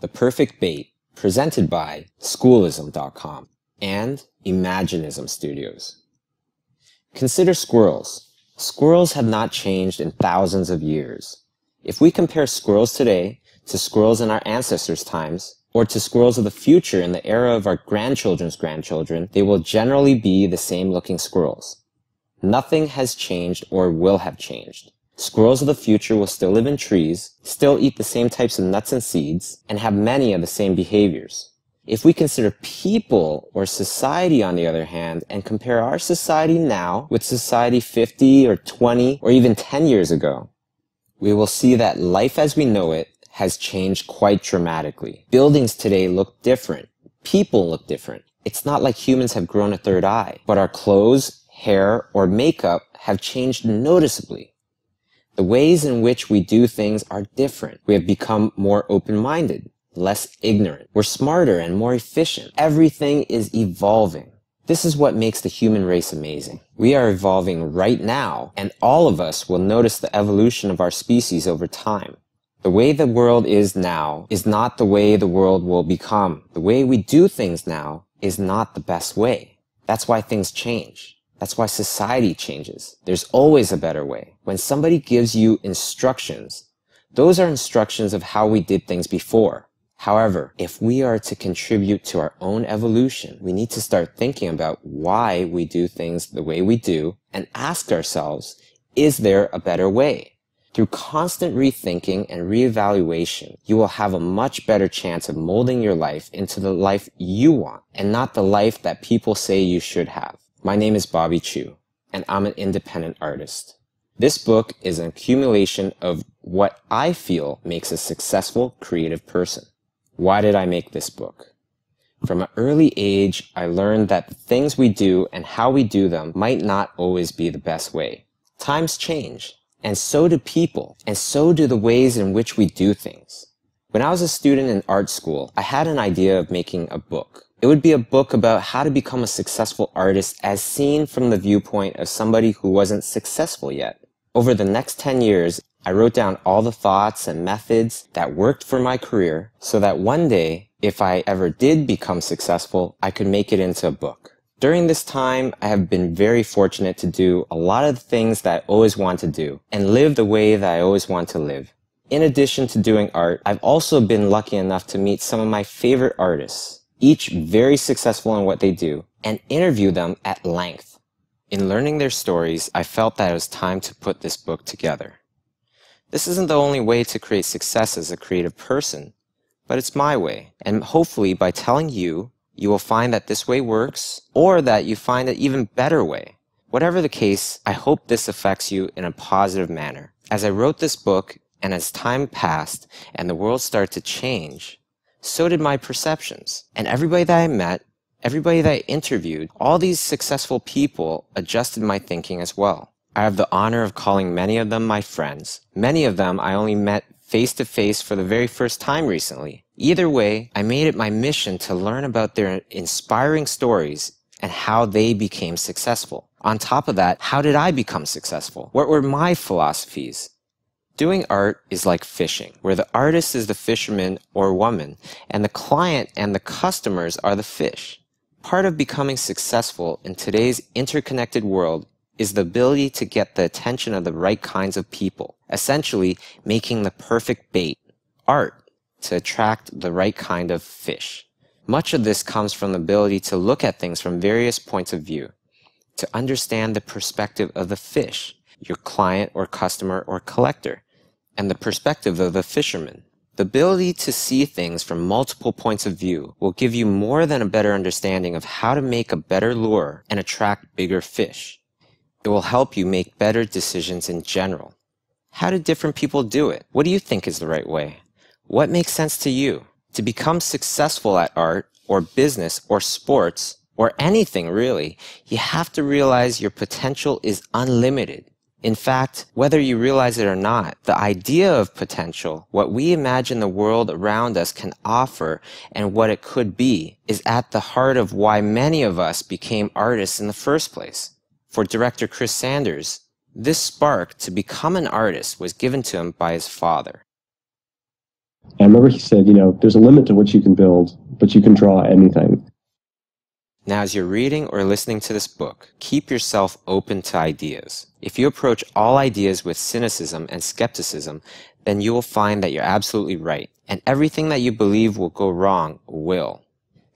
The Perfect Bait, presented by Schoolism.com and Imaginism Studios. Consider squirrels. Squirrels have not changed in thousands of years. If we compare squirrels today to squirrels in our ancestors' times, or to squirrels of the future in the era of our grandchildren's grandchildren, they will generally be the same looking squirrels. Nothing has changed or will have changed. Squirrels of the future will still live in trees, still eat the same types of nuts and seeds, and have many of the same behaviors. If we consider people or society, on the other hand, and compare our society now with society 50 or 20 or even 10 years ago, we will see that life as we know it has changed quite dramatically. Buildings today look different. People look different. It's not like humans have grown a third eye, but our clothes, hair, or makeup have changed noticeably. The ways in which we do things are different. We have become more open-minded, less ignorant. We're smarter and more efficient. Everything is evolving. This is what makes the human race amazing. We are evolving right now, and all of us will notice the evolution of our species over time. The way the world is now is not the way the world will become. The way we do things now is not the best way. That's why things change. That's why society changes. There's always a better way. When somebody gives you instructions, those are instructions of how we did things before. However, if we are to contribute to our own evolution, we need to start thinking about why we do things the way we do and ask ourselves, is there a better way? Through constant rethinking and reevaluation, you will have a much better chance of molding your life into the life you want and not the life that people say you should have. My name is Chiu, and I'm an independent artist. This book is an accumulation of what I feel makes a successful creative person. Why did I make this book? From an early age, I learned that the things we do and how we do them might not always be the best way. Times change, and so do people, and so do the ways in which we do things. When I was a student in art school, I had an idea of making a book. It would be a book about how to become a successful artist as seen from the viewpoint of somebody who wasn't successful yet. Over the next 10 years, I wrote down all the thoughts and methods that worked for my career so that one day, if I ever did become successful, I could make it into a book. During this time, I have been very fortunate to do a lot of the things that I always want to do and live the way that I always want to live. In addition to doing art, I've also been lucky enough to meet some of my favorite artists, each very successful in what they do, and interview them at length. In learning their stories, I felt that it was time to put this book together. This isn't the only way to create success as a creative person, but it's my way. And hopefully by telling you, you will find that this way works, or that you find an even better way. Whatever the case, I hope this affects you in a positive manner. As I wrote this book, and as time passed, and the world started to change, so did my perceptions. And everybody that I met, everybody that I interviewed, all these successful people adjusted my thinking as well. I have the honor of calling many of them my friends. Many of them I only met face to face for the very first time recently. Either way, I made it my mission to learn about their inspiring stories and how they became successful. On top of that, how did I become successful? What were my philosophies? Doing art is like fishing, where the artist is the fisherman or woman, and the client and the customers are the fish. Part of becoming successful in today's interconnected world is the ability to get the attention of the right kinds of people, essentially making the perfect bait, art, to attract the right kind of fish. Much of this comes from the ability to look at things from various points of view, to understand the perspective of the fish, your client or customer or collector, and the perspective of the fisherman. The ability to see things from multiple points of view will give you more than a better understanding of how to make a better lure and attract bigger fish. It will help you make better decisions in general. How do different people do it? What do you think is the right way? What makes sense to you? To become successful at art, or business, or sports, or anything really, you have to realize your potential is unlimited. In fact, whether you realize it or not, the idea of potential, what we imagine the world around us can offer and what it could be, is at the heart of why many of us became artists in the first place. For director Chris Sanders, this spark to become an artist was given to him by his father. And I remember he said, there's a limit to what you can build, but you can draw anything. Now, as you're reading or listening to this book, keep yourself open to ideas. If you approach all ideas with cynicism and skepticism, then you will find that you're absolutely right, and everything that you believe will go wrong will.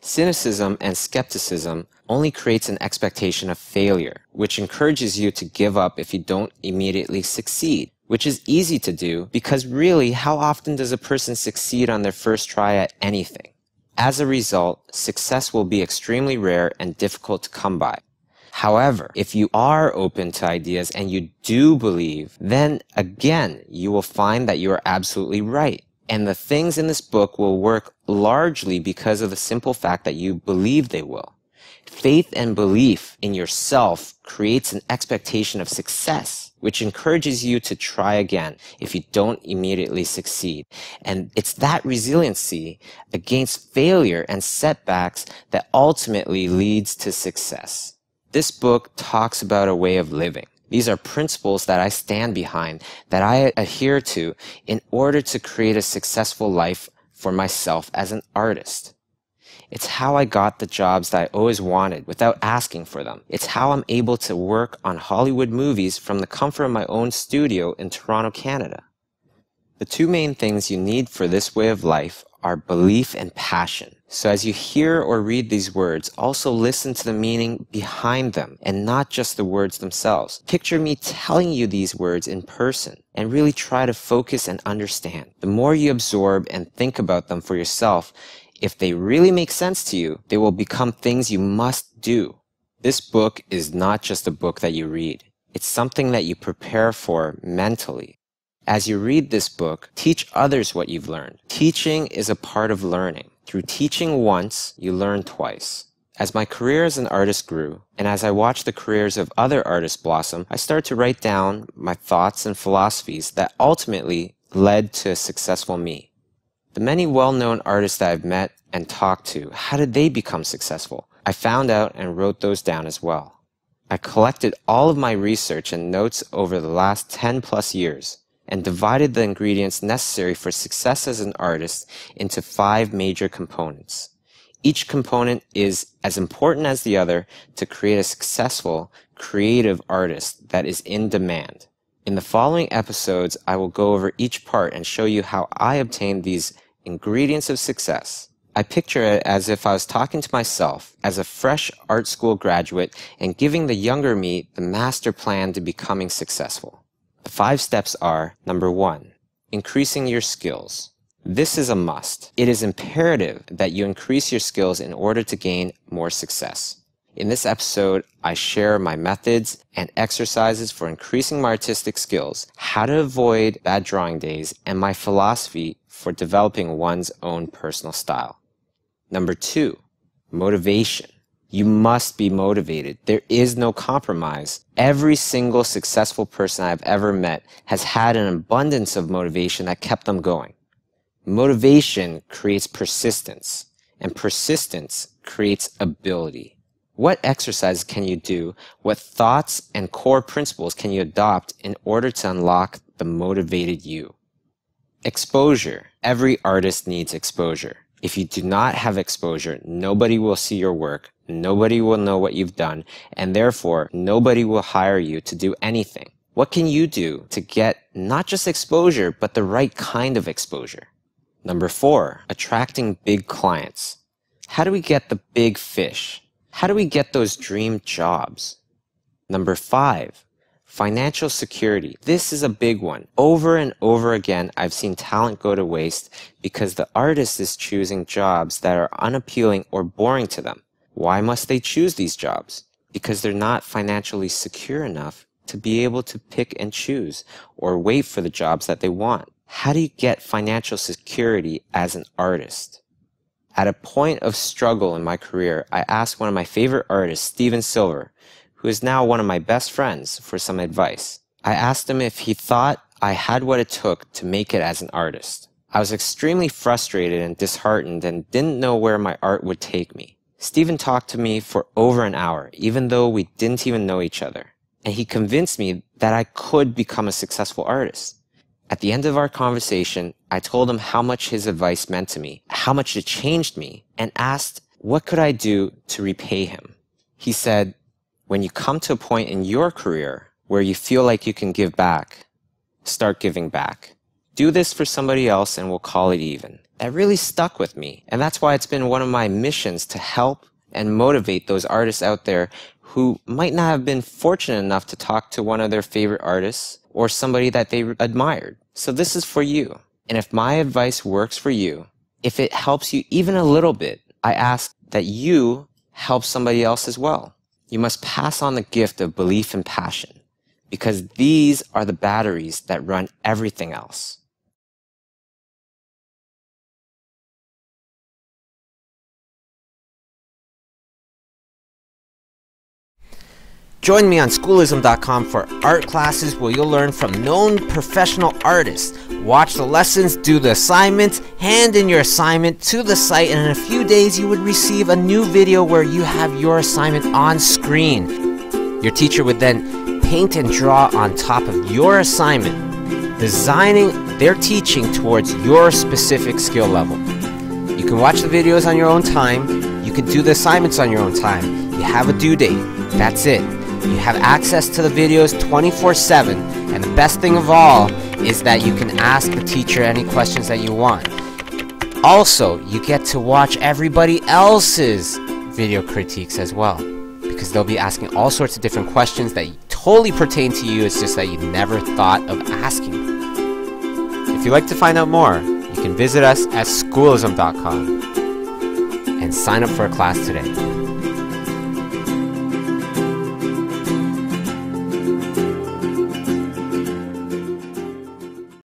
Cynicism and skepticism only creates an expectation of failure, which encourages you to give up if you don't immediately succeed, which is easy to do because really, how often does a person succeed on their first try at anything? As a result, success will be extremely rare and difficult to come by. However, if you are open to ideas and you do believe, then again, you will find that you are absolutely right. And the things in this book will work largely because of the simple fact that you believe they will. Faith and belief in yourself creates an expectation of success, which encourages you to try again if you don't immediately succeed. And it's that resiliency against failure and setbacks that ultimately leads to success. This book talks about a way of living. These are principles that I stand behind, that I adhere to in order to create a successful life for myself as an artist. It's how I got the jobs that I always wanted without asking for them. It's how I'm able to work on Hollywood movies from the comfort of my own studio in Toronto, Canada. The two main things you need for this way of life are belief and passion. So as you hear or read these words, also listen to the meaning behind them and not just the words themselves. Picture me telling you these words in person and really try to focus and understand. The more you absorb and think about them for yourself, if they really make sense to you, they will become things you must do. This book is not just a book that you read. It's something that you prepare for mentally. As you read this book, teach others what you've learned. Teaching is a part of learning. Through teaching once, you learn twice. As my career as an artist grew, and as I watched the careers of other artists blossom, I started to write down my thoughts and philosophies that ultimately led to a successful me. The many well-known artists that I've met and talked to, how did they become successful? I found out and wrote those down as well. I collected all of my research and notes over the last 10 plus years and divided the ingredients necessary for success as an artist into 5 major components. Each component is as important as the other to create a successful, creative artist that is in demand. In the following episodes, I will go over each part and show you how I obtained these ingredients of success. I picture it as if I was talking to myself as a fresh art school graduate and giving the younger me the master plan to becoming successful. The 5 steps are, number 1, increasing your skills. This is a must. It is imperative that you increase your skills in order to gain more success. In this episode, I share my methods and exercises for increasing my artistic skills, how to avoid bad drawing days, and my philosophy for developing one's own personal style. Number 2, motivation. You must be motivated. There is no compromise. Every single successful person I've ever met has had an abundance of motivation that kept them going. Motivation creates persistence, and persistence creates ability. What exercises can you do? What thoughts and core principles can you adopt in order to unlock the motivated you? Exposure. Every artist needs exposure. If you do not have exposure, nobody will see your work, nobody will know what you've done, and therefore, nobody will hire you to do anything. What can you do to get not just exposure, but the right kind of exposure? Number 4, attracting big clients. How do we get the big fish? How do we get those dream jobs? Number 5, financial security. This is a big one. Over and over again, I've seen talent go to waste because the artist is choosing jobs that are unappealing or boring to them. Why must they choose these jobs? Because they're not financially secure enough to be able to pick and choose or wait for the jobs that they want. How do you get financial security as an artist? At a point of struggle in my career, I asked one of my favorite artists, Steven Silver, who is now one of my best friends, for some advice. I asked him if he thought I had what it took to make it as an artist. I was extremely frustrated and disheartened and didn't know where my art would take me. Steven talked to me for over an hour, even though we didn't even know each other. And he convinced me that I could become a successful artist. At the end of our conversation, I told him how much his advice meant to me, how much it changed me, and asked what could I do to repay him. He said, when you come to a point in your career where you feel like you can give back, start giving back. Do this for somebody else and we'll call it even. That really stuck with me, and that's why it's been one of my missions to help and motivate those artists out there who might not have been fortunate enough to talk to one of their favorite artists or somebody that they admired. So this is for you. And if my advice works for you, if it helps you even a little bit, I ask that you help somebody else as well. You must pass on the gift of belief and passion, because these are the batteries that run everything else. Join me on schoolism.com for art classes where you'll learn from known professional artists. Watch the lessons, do the assignments, hand in your assignment to the site, and in a few days you would receive a new video where you have your assignment on screen. Your teacher would then paint and draw on top of your assignment, designing their teaching towards your specific skill level. You can watch the videos on your own time. You can do the assignments on your own time. You have a due date. That's it. You have access to the videos 24/7, and the best thing of all is that you can ask the teacher any questions that you want. Also, you get to watch everybody else's video critiques as well, because they'll be asking all sorts of different questions that totally pertain to you. It's just that you never thought of asking them. If you'd like to find out more, you can visit us at schoolism.com and sign up for a class today.